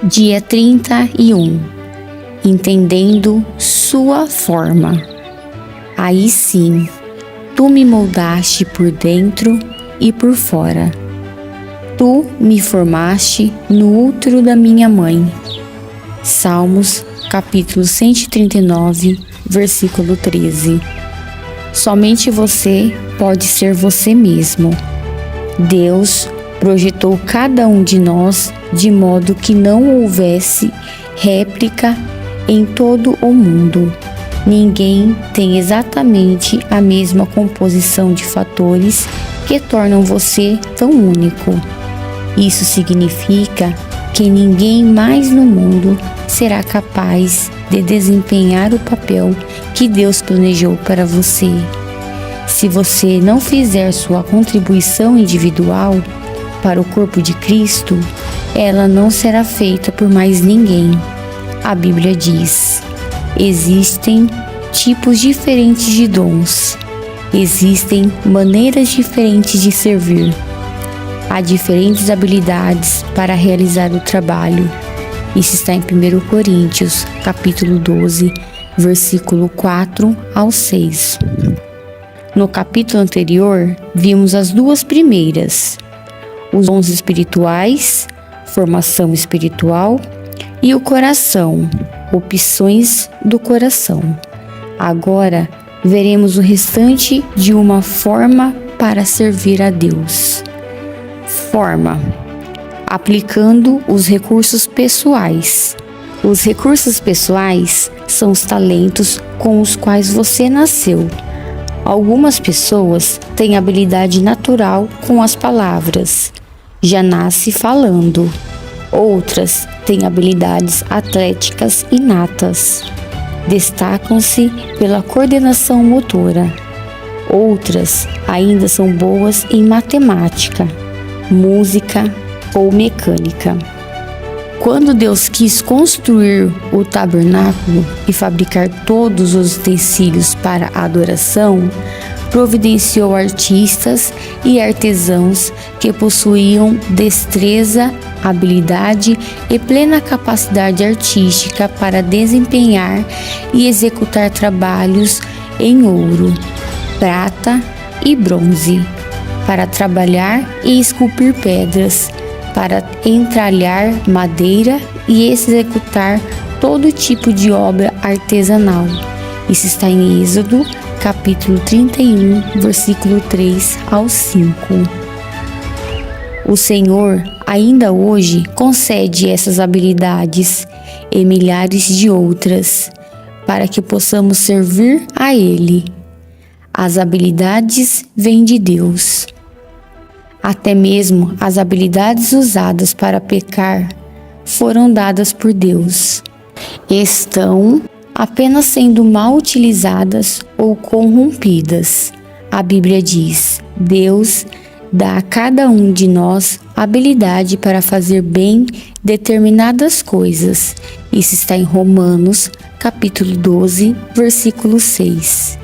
Dia 31. Entendendo sua forma. Aí sim, tu me moldaste por dentro e por fora. Tu me formaste no útero da minha mãe. Salmos, capítulo 139, versículo 13. Somente você pode ser você mesmo. Deus projetou cada um de nós de modo que não houvesse réplica em todo o mundo. Ninguém tem exatamente a mesma composição de fatores que tornam você tão único. Isso significa que ninguém mais no mundo será capaz de desempenhar o papel que Deus planejou para você. Se você não fizer sua contribuição individual para o corpo de Cristo, ela não será feita por mais ninguém. A Bíblia diz: existem tipos diferentes de dons, existem maneiras diferentes de servir, há diferentes habilidades para realizar o trabalho. Isso está em 1 Coríntios, capítulo 12, versículo 4 ao 6. No capítulo anterior, vimos as duas primeiras: os dons espirituais, formação espiritual, e o coração, opções do coração. Agora, veremos o restante de uma forma para servir a Deus. Forma: aplicando os recursos pessoais. Os recursos pessoais são os talentos com os quais você nasceu. Algumas pessoas têm habilidade natural com as palavras, já nasce falando. Outras têm habilidades atléticas inatas, destacam-se pela coordenação motora. Outras ainda são boas em matemática, música ou mecânica. Quando Deus quis construir o tabernáculo e fabricar todos os utensílios para a adoração, providenciou artistas e artesãos que possuíam destreza, habilidade e plena capacidade artística para desempenhar e executar trabalhos em ouro, prata e bronze, para trabalhar e esculpir pedras, para entalhar madeira e executar todo tipo de obra artesanal. Isso está em Êxodo, capítulo 31, versículo 3 ao 5. O Senhor ainda hoje concede essas habilidades e milhares de outras para que possamos servir a Ele. As habilidades vêm de Deus. Até mesmo as habilidades usadas para pecar foram dadas por Deus. Estão apenas sendo mal utilizadas ou corrompidas. A Bíblia diz: Deus dá a cada um de nós habilidade para fazer bem determinadas coisas. Isso está em Romanos, capítulo 12, versículo 6.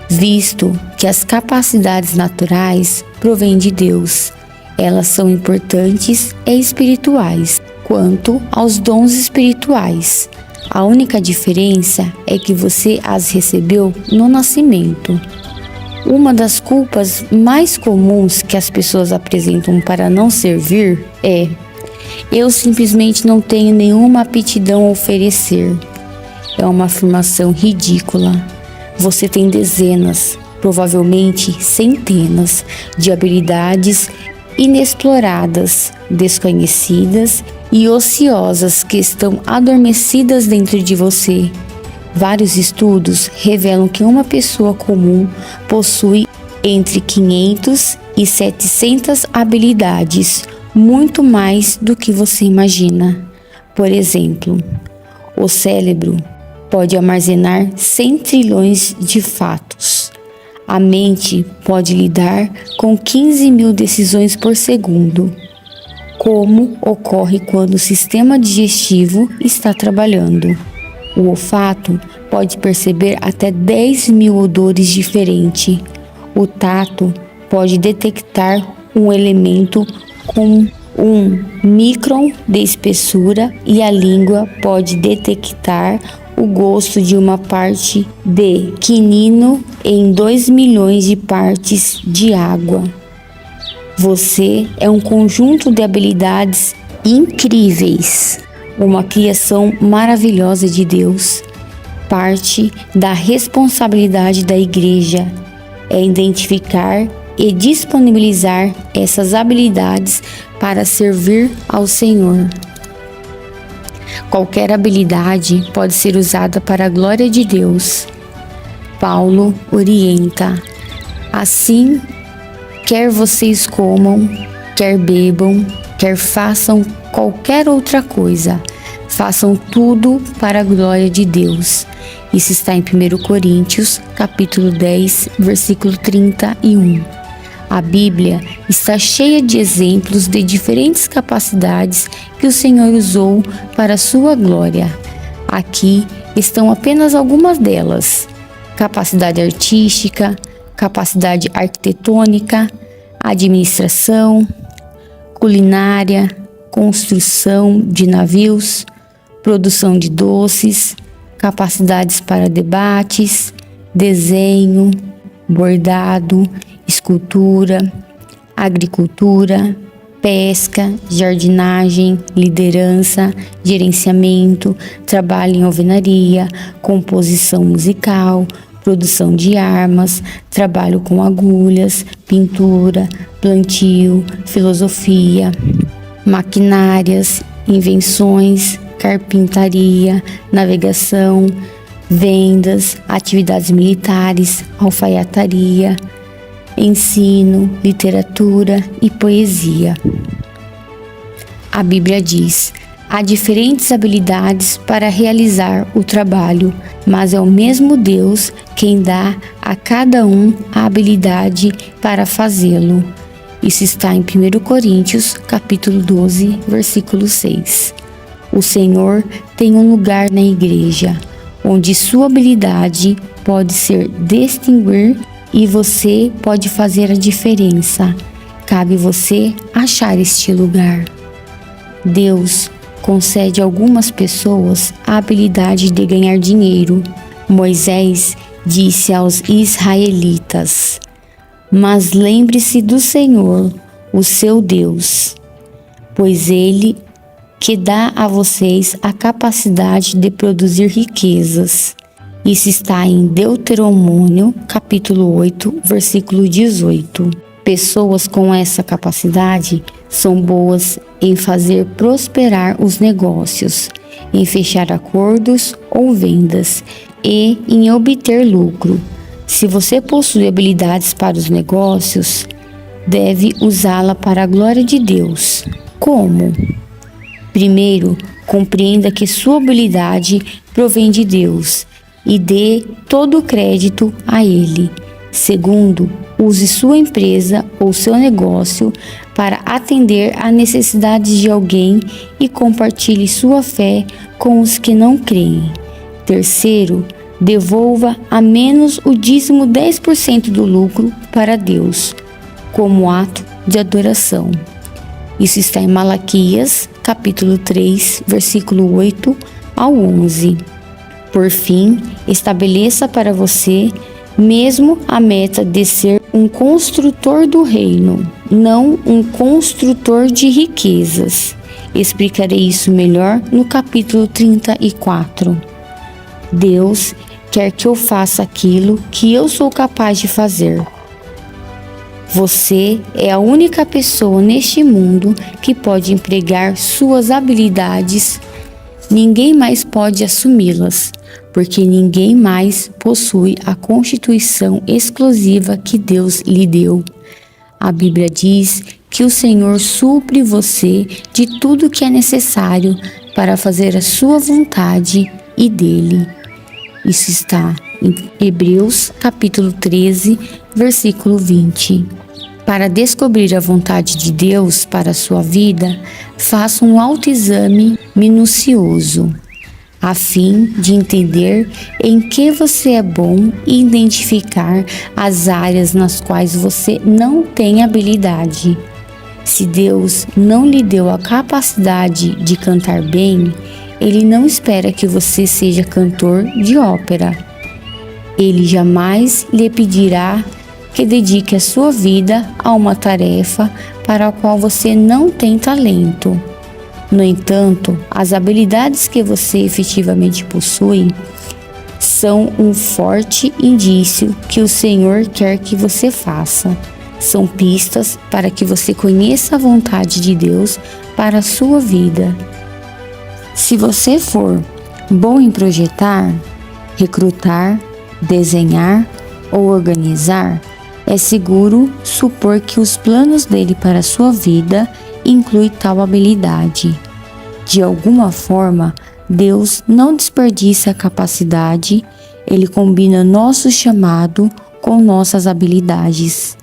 Visto que as capacidades naturais provêm de Deus, elas são importantes e espirituais. Quanto aos dons espirituais, a única diferença é que você as recebeu no nascimento. Uma das culpas mais comuns que as pessoas apresentam para não servir é: eu simplesmente não tenho nenhuma aptidão a oferecer. É uma afirmação ridícula. Você tem dezenas, provavelmente centenas, de habilidades inexploradas, desconhecidas e ociosas que estão adormecidas dentro de você. Vários estudos revelam que uma pessoa comum possui entre 500 e 700 habilidades, muito mais do que você imagina. Por exemplo, o cérebro pode armazenar 100 trilhões de fatos. A mente pode lidar com 15 mil decisões por segundo, como ocorre quando o sistema digestivo está trabalhando. O olfato pode perceber até 10 mil odores diferentes. O tato pode detectar um elemento com 1 micron de espessura e a língua pode detectar o gosto de uma parte de quinino em 2 milhões de partes de água. Você é um conjunto de habilidades incríveis, uma criação maravilhosa de Deus. Parte da responsabilidade da igreja é identificar e disponibilizar essas habilidades para servir ao Senhor. Qualquer habilidade pode ser usada para a glória de Deus. Paulo orienta: assim, quer vocês comam, quer bebam, quer façam qualquer outra coisa, façam tudo para a glória de Deus. Isso está em 1 Coríntios, capítulo 10, versículo 31. A Bíblia está cheia de exemplos de diferentes capacidades que o Senhor usou para a sua glória. Aqui estão apenas algumas delas: capacidade artística, capacidade arquitetônica, administração, culinária, construção de navios, produção de doces, capacidades para debates, desenho, bordado, escultura, agricultura, pesca, jardinagem, liderança, gerenciamento, trabalho em alvenaria, composição musical, produção de armas, trabalho com agulhas, pintura, plantio, filosofia, maquinárias, invenções, carpintaria, navegação, vendas, atividades militares, alfaiataria, ensino, literatura e poesia. A Bíblia diz: há diferentes habilidades para realizar o trabalho, mas é o mesmo Deus quem dá a cada um a habilidade para fazê-lo. Isso está em 1 Coríntios, capítulo 12, versículo 6. O Senhor tem um lugar na igreja, onde sua habilidade pode ser distinguir e você pode fazer a diferença. Cabe você achar este lugar. Deus concede a algumas pessoas a habilidade de ganhar dinheiro. Moisés disse aos israelitas: mas lembre-se do Senhor, o seu Deus, pois Ele que dá a vocês a capacidade de produzir riquezas. Isso está em Deuteronômio, capítulo 8, versículo 18. Pessoas com essa capacidade são boas em fazer prosperar os negócios, em fechar acordos ou vendas e em obter lucro. Se você possui habilidades para os negócios, deve usá-la para a glória de Deus. Como? Primeiro, compreenda que sua habilidade provém de Deus e dê todo o crédito a Ele. Segundo, use sua empresa ou seu negócio para atender a necessidades de alguém e compartilhe sua fé com os que não creem. Terceiro, devolva a menos o dízimo 10% do lucro para Deus, como ato de adoração. Isso está em Malaquias, capítulo 3, versículo 8 ao 11. Por fim, estabeleça para você mesmo a meta de ser um construtor do reino, não um construtor de riquezas. Explicarei isso melhor no capítulo 34. Deus quer que eu faça aquilo que eu sou capaz de fazer. Você é a única pessoa neste mundo que pode empregar suas habilidades. Ninguém mais pode assumi-las, porque ninguém mais possui a constituição exclusiva que Deus lhe deu. A Bíblia diz que o Senhor supre você de tudo que é necessário para fazer a sua vontade e dele. Isso está em Hebreus, capítulo 13, versículo 20. Para descobrir a vontade de Deus para a sua vida, faça um autoexame minucioso, a fim de entender em que você é bom e identificar as áreas nas quais você não tem habilidade. Se Deus não lhe deu a capacidade de cantar bem, Ele não espera que você seja cantor de ópera. Ele jamais lhe pedirá que dedique a sua vida a uma tarefa para a qual você não tem talento. No entanto, as habilidades que você efetivamente possui são um forte indício que o Senhor quer que você faça. São pistas para que você conheça a vontade de Deus para a sua vida. Se você for bom em projetar, recrutar, desenhar ou organizar, é seguro supor que os planos dele para a sua vida incluem tal habilidade. De alguma forma, Deus não desperdiça a capacidade, Ele combina nosso chamado com nossas habilidades.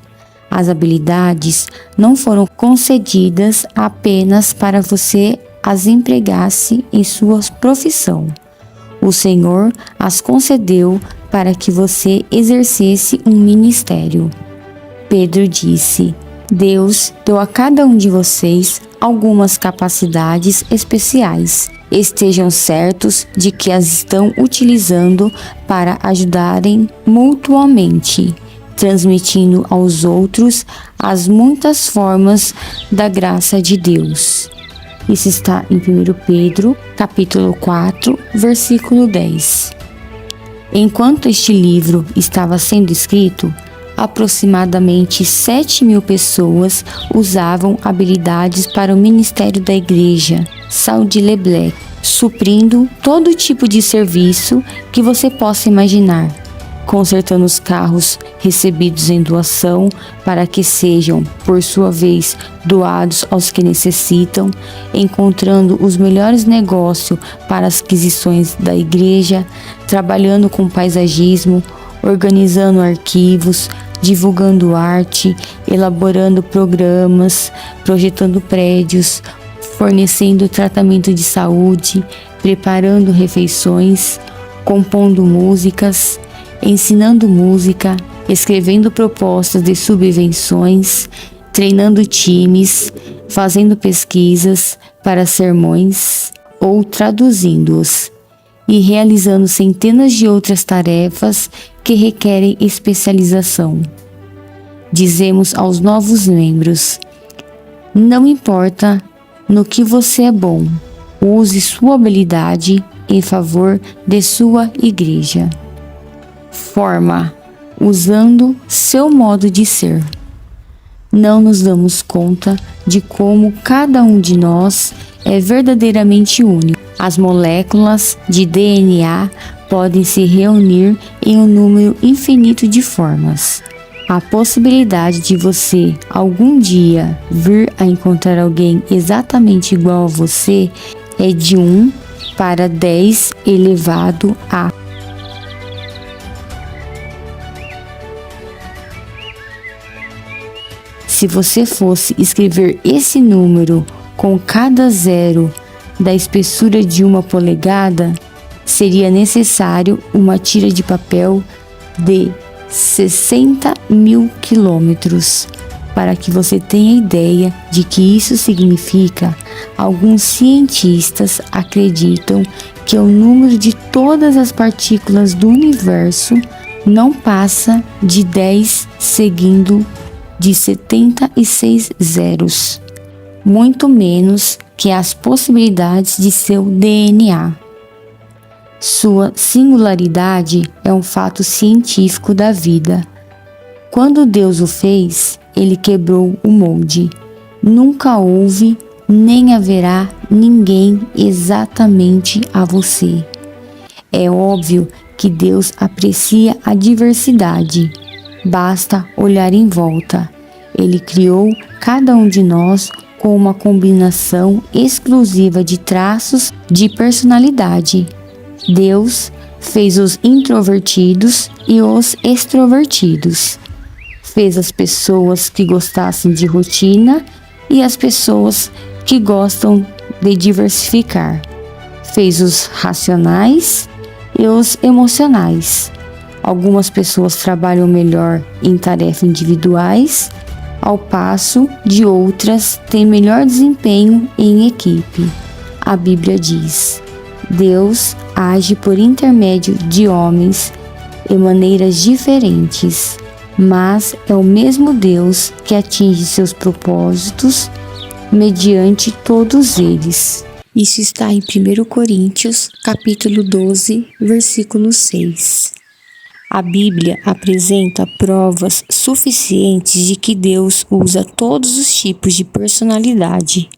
As habilidades não foram concedidas apenas para você as empregasse em sua profissão. O Senhor as concedeu para que você exercesse um ministério. Pedro disse: Deus deu a cada um de vocês algumas capacidades especiais. Estejam certos de que as estão utilizando para ajudarem mutuamente, transmitindo aos outros as muitas formas da graça de Deus. Isso está em 1 Pedro, capítulo 4, versículo 10. Enquanto este livro estava sendo escrito, aproximadamente 7.000 pessoas usavam habilidades para o ministério da igreja Salt-de-Leblec, suprindo todo tipo de serviço que você possa imaginar, consertando os carros recebidos em doação para que sejam, por sua vez, doados aos que necessitam, encontrando os melhores negócios para as aquisições da igreja, trabalhando com paisagismo, organizando arquivos, divulgando arte, elaborando programas, projetando prédios, fornecendo tratamento de saúde, preparando refeições, compondo músicas, ensinando música, escrevendo propostas de subvenções, treinando times, fazendo pesquisas para sermões ou traduzindo-os, e realizando centenas de outras tarefas que requerem especialização. Dizemos aos novos membros: não importa no que você é bom, use sua habilidade em favor de sua igreja. Forma, usando seu modo de ser. Não nos damos conta de como cada um de nós é verdadeiramente único. As moléculas de DNA podem se reunir em um número infinito de formas. A possibilidade de você algum dia vir a encontrar alguém exatamente igual a você é de 1 para 10 elevado a. Se você fosse escrever esse número com cada zero da espessura de 1 polegada, seria necessário uma tira de papel de 60.000 quilômetros. Para que você tenha ideia de que isso significa, alguns cientistas acreditam que o número de todas as partículas do universo não passa de 10 seguindo de 76 zeros, muito menos que as possibilidades de seu DNA. Sua singularidade é um fato científico da vida. Quando Deus o fez, Ele quebrou o molde. Nunca houve nem haverá ninguém exatamente a você. É óbvio que Deus aprecia a diversidade. Basta olhar em volta. Ele criou cada um de nós com uma combinação exclusiva de traços de personalidade. Deus fez os introvertidos e os extrovertidos. Fez as pessoas que gostassem de rotina e as pessoas que gostam de diversificar. Fez os racionais e os emocionais. Algumas pessoas trabalham melhor em tarefas individuais ao passo de outras têm melhor desempenho em equipe. A Bíblia diz: Deus age por intermédio de homens de maneiras diferentes, mas é o mesmo Deus que atinge seus propósitos mediante todos eles. Isso está em 1 Coríntios, capítulo 12, versículo 6. A Bíblia apresenta provas suficientes de que Deus usa todos os tipos de personalidade.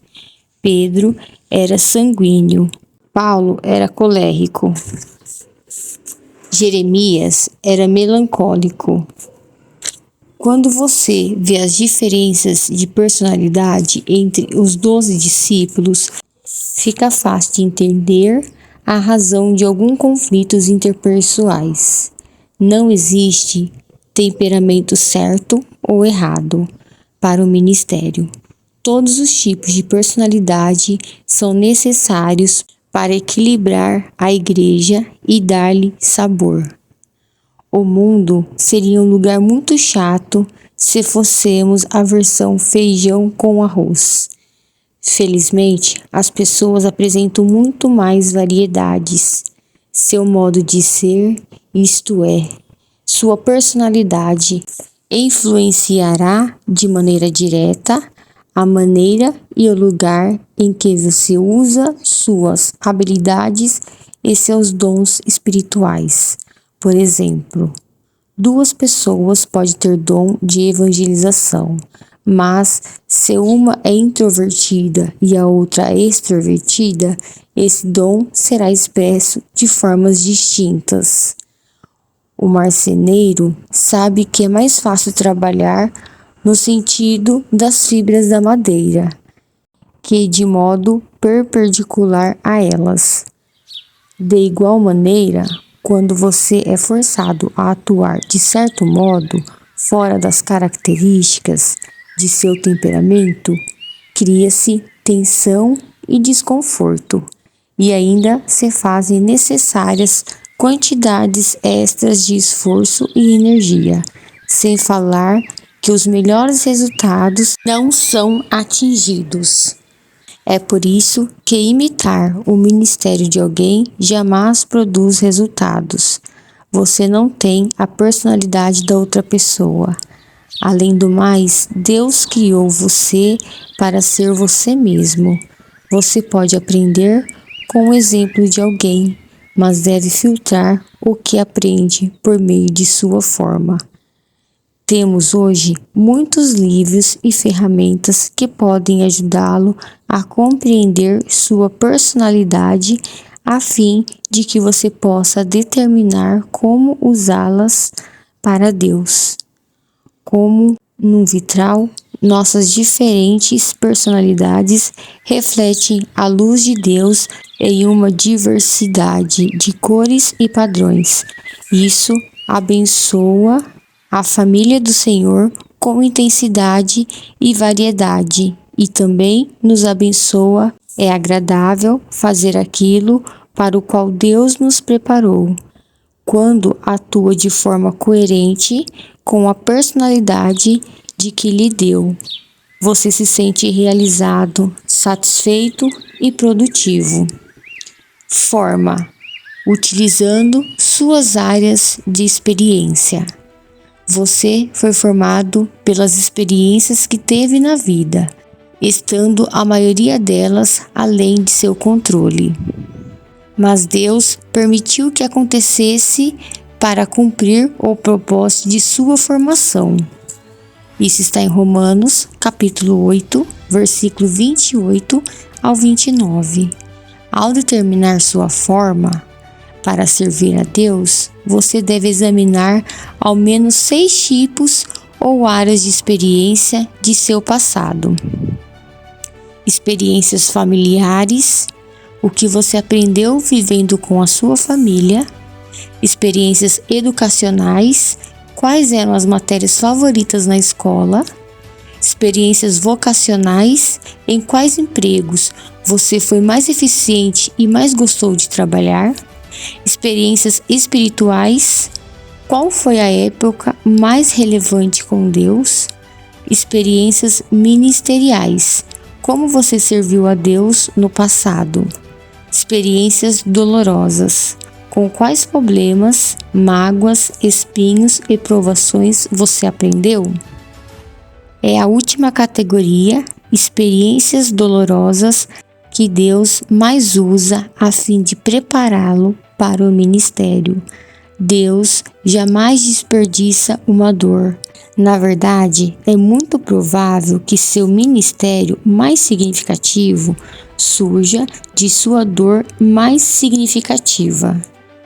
Pedro era sanguíneo, Paulo era colérico, Jeremias era melancólico. Quando você vê as diferenças de personalidade entre os 12 discípulos, fica fácil de entender a razão de alguns conflitos interpessoais. Não existe temperamento certo ou errado para o ministério. Todos os tipos de personalidade são necessários para equilibrar a igreja e dar-lhe sabor. O mundo seria um lugar muito chato se fôssemos a versão feijão com arroz. Felizmente, as pessoas apresentam muito mais variedades. Seu modo de ser, isto é, sua personalidade, influenciará de maneira direta a maneira e o lugar em que você usa suas habilidades e seus dons espirituais. Por exemplo, 2 pessoas podem ter dom de evangelização, mas se uma é introvertida e a outra é extrovertida, esse dom será expresso de formas distintas. O marceneiro sabe que é mais fácil trabalhar no sentido das fibras da madeira, que de modo perpendicular a elas. De igual maneira, quando você é forçado a atuar de certo modo, fora das características de seu temperamento, cria-se tensão e desconforto, e ainda se fazem necessárias quantidades extras de esforço e energia, sem falar que os melhores resultados não são atingidos. É por isso que imitar o ministério de alguém jamais produz resultados. Você não tem a personalidade da outra pessoa. Além do mais, Deus criou você para ser você mesmo. Você pode aprender com o exemplo de alguém, mas deve filtrar o que aprende por meio de sua forma. Temos hoje muitos livros e ferramentas que podem ajudá-lo a compreender sua personalidade a fim de que você possa determinar como usá-las para Deus. Como num vitral, nossas diferentes personalidades refletem a luz de Deus em uma diversidade de cores e padrões. Isso abençoa a família do Senhor com intensidade e variedade, e também nos abençoa. É agradável fazer aquilo para o qual Deus nos preparou, quando atua de forma coerente com a personalidade de que lhe deu. Você se sente realizado, satisfeito e produtivo. Forma, utilizando suas áreas de experiência. Você foi formado pelas experiências que teve na vida, estando a maioria delas além de seu controle. Mas Deus permitiu que acontecesse para cumprir o propósito de sua formação. Isso está em Romanos, capítulo 8, versículo 28 ao 29. Ao determinar sua forma para servir a Deus, você deve examinar ao menos 6 tipos ou áreas de experiência de seu passado. Experiências familiares, o que você aprendeu vivendo com a sua família. Experiências educacionais, quais eram as matérias favoritas na escola. Experiências vocacionais, em quais empregos você foi mais eficiente e mais gostou de trabalhar. Experiências espirituais, qual foi a época mais relevante com Deus. experiências ministeriais. Como você serviu a Deus no passado? Experiências dolorosas. Com quais problemas, mágoas, espinhos e provações você aprendeu? É a última categoria, experiências dolorosas, que Deus mais usa a fim de prepará-lo para o ministério. Deus jamais desperdiça uma dor. Na verdade, é muito provável que seu ministério mais significativo surja de sua dor mais significativa.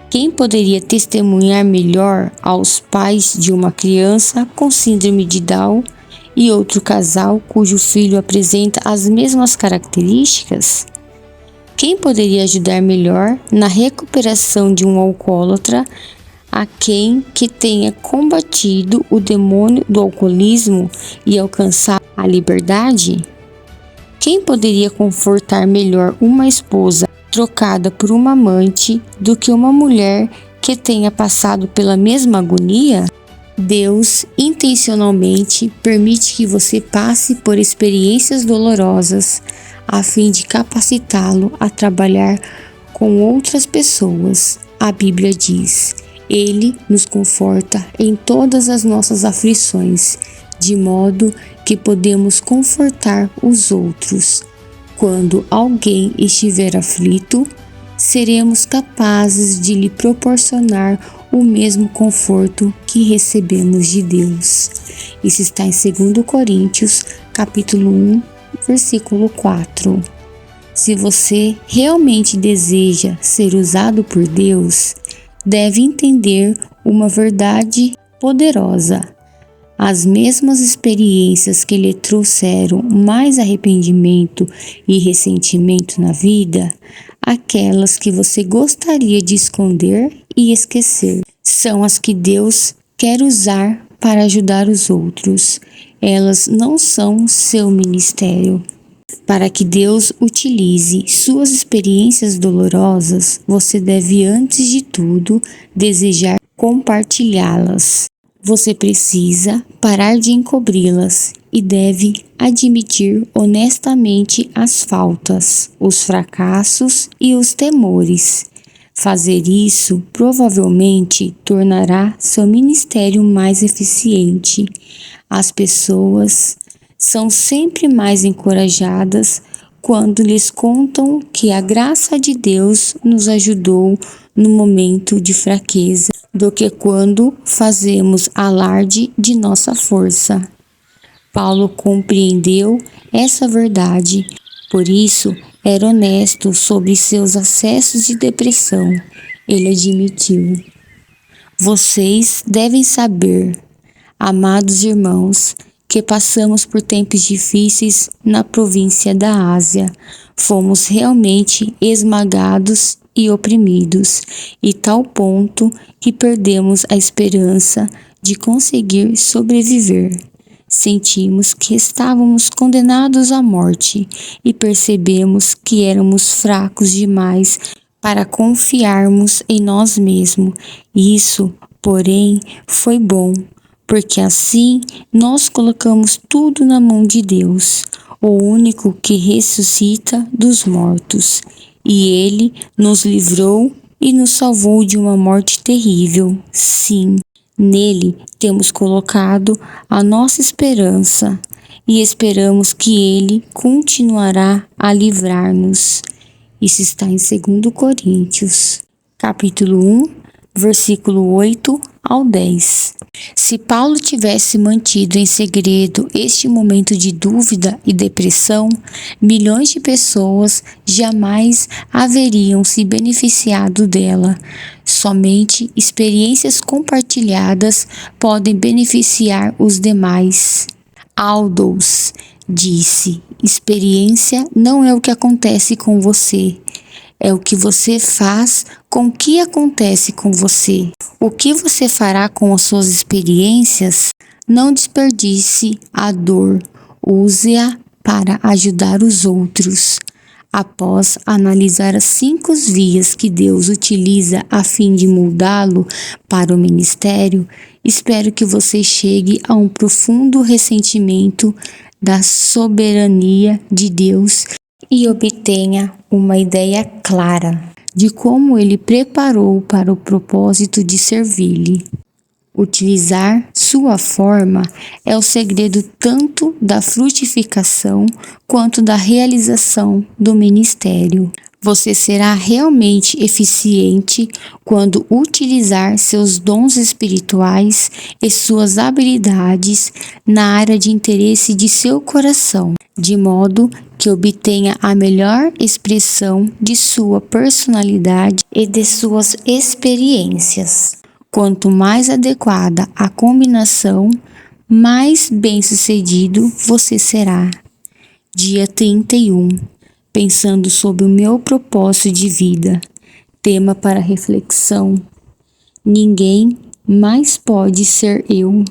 Quem poderia testemunhar melhor aos pais de uma criança com síndrome de Down e outro casal cujo filho apresenta as mesmas características? Quem poderia ajudar melhor na recuperação de um alcoólatra a quem que tenha combatido o demônio do alcoolismo e alcançar a liberdade? Quem poderia confortar melhor uma esposa trocada por uma amante do que uma mulher que tenha passado pela mesma agonia? Deus intencionalmente permite que você passe por experiências dolorosas a fim de capacitá-lo a trabalhar com outras pessoas. A Bíblia diz: Ele nos conforta em todas as nossas aflições, de modo que podemos confortar os outros. Quando alguém estiver aflito, seremos capazes de lhe proporcionar o mesmo conforto que recebemos de Deus. Isso está em 2 Coríntios, capítulo 1, versículo 4. Se você realmente deseja ser usado por Deus, deve entender uma verdade poderosa. As mesmas experiências que lhe trouxeram mais arrependimento e ressentimento na vida, aquelas que você gostaria de esconder e esquecer, são as que Deus quer usar para ajudar os outros. Elas não são seu ministério. Para que Deus utilize suas experiências dolorosas, você deve, antes de tudo, desejar compartilhá-las. Você precisa parar de encobri-las e deve admitir honestamente as faltas, os fracassos e os temores. Fazer isso provavelmente tornará seu ministério mais eficiente. As pessoas são sempre mais encorajadas quando lhes contam que a graça de Deus nos ajudou no momento de fraqueza, do que quando fazemos alarde de nossa força. Paulo compreendeu essa verdade, por isso era honesto sobre seus acessos de depressão. Ele admitiu: Vocês devem saber, amados irmãos, que passamos por tempos difíceis na província da Ásia. Fomos realmente esmagados e oprimidos, e tal ponto que perdemos a esperança de conseguir sobreviver. Sentimos que estávamos condenados à morte e percebemos que éramos fracos demais para confiarmos em nós mesmos. Isso, porém, foi bom, porque assim nós colocamos tudo na mão de Deus, o único que ressuscita dos mortos, e Ele nos livrou e nos salvou de uma morte terrível. Sim, nele temos colocado a nossa esperança e esperamos que Ele continuará a livrar-nos. Isso está em 2 Coríntios, capítulo 1, versículo 8 ao 10. Se Paulo tivesse mantido em segredo este momento de dúvida e depressão, milhões de pessoas jamais haveriam se beneficiado dela. Somente experiências compartilhadas podem beneficiar os demais. Aldous disse: experiência não é o que acontece com você, é o que você faz com o que acontece com você. O que você fará com as suas experiências? Não desperdice a dor, use-a para ajudar os outros. Após analisar as 5 vias que Deus utiliza a fim de moldá-lo para o ministério, espero que você chegue a um profundo ressentimento da soberania de Deus e obtenha uma ideia clara de como Ele preparou para o propósito de servir-lhe. Utilizar sua forma é o segredo tanto da frutificação quanto da realização do ministério. Você será realmente eficiente quando utilizar seus dons espirituais e suas habilidades na área de interesse de seu coração, de modo que obtenha a melhor expressão de sua personalidade e de suas experiências. Quanto mais adequada a combinação, mais bem-sucedido você será. Dia 31. Pensando sobre o meu propósito de vida. Tema para reflexão. Ninguém mais pode ser eu.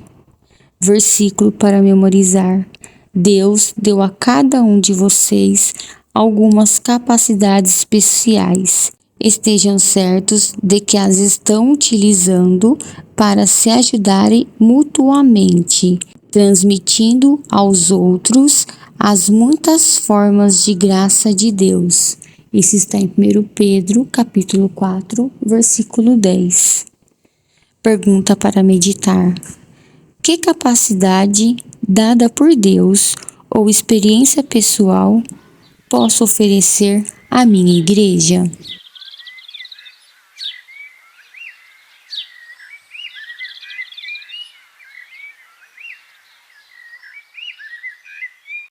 Versículo para memorizar. Deus deu a cada um de vocês algumas capacidades especiais. Estejam certos de que as estão utilizando para se ajudarem mutuamente, transmitindo aos outros as muitas formas de graça de Deus. Isso está em 1 Pedro, capítulo 4, versículo 10. Pergunta para meditar. Que capacidade dada por Deus ou experiência pessoal posso oferecer à minha igreja?